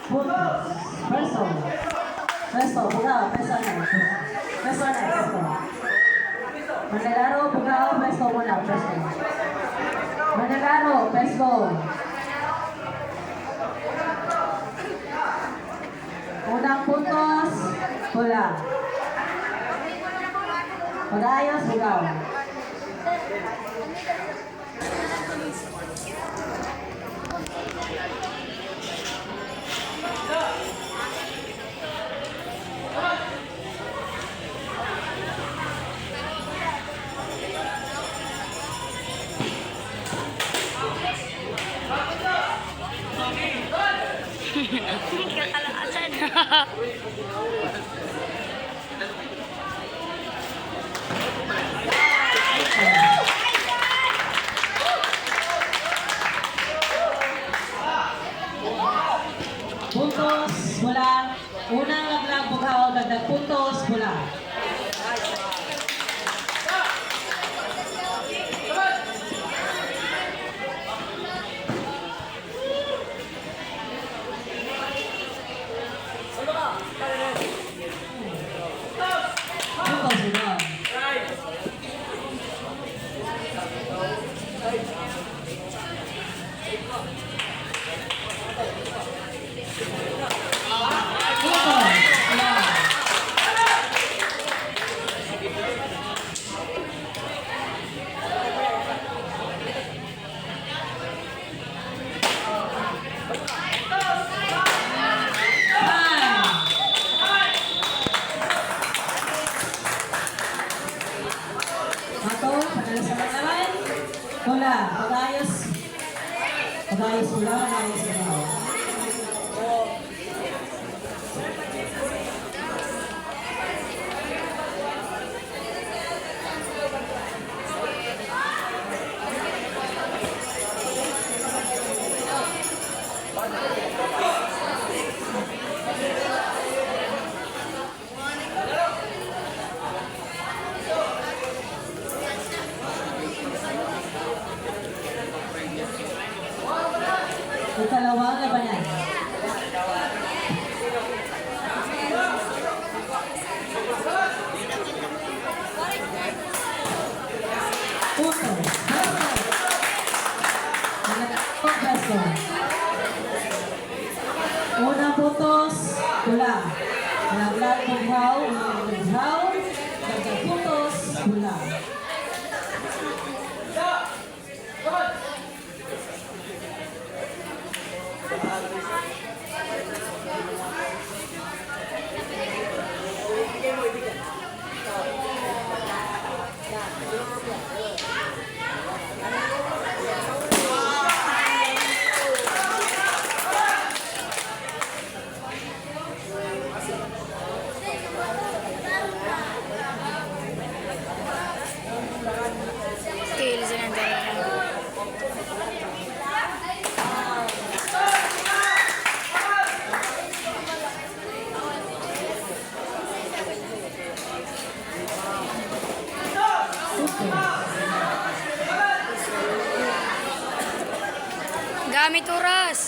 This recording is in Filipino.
Puntos. Person. Peso, bugaw, peso na. Peso na, peso. Manlalaro, bugaw, peso muna, peso. Manlalaro, peso. Unang puntos, pula. Pag-ayos, bugaw. Kalakasan. Puntos, pula. Unang laglag, bugaw, dagdag puntos, pula. Puntos, bugaw. Puntos, pula. Mato, padala sa naman. Wala, pag-ayos. Pag-ayos wala, pag-ayos wala. Ikalawang labanan. Punto. Peso. Unang puntos, pula. Laglag, bughaw, bughaw. Dagdag puntos, pula. Skills na dalawa. Gamit oras.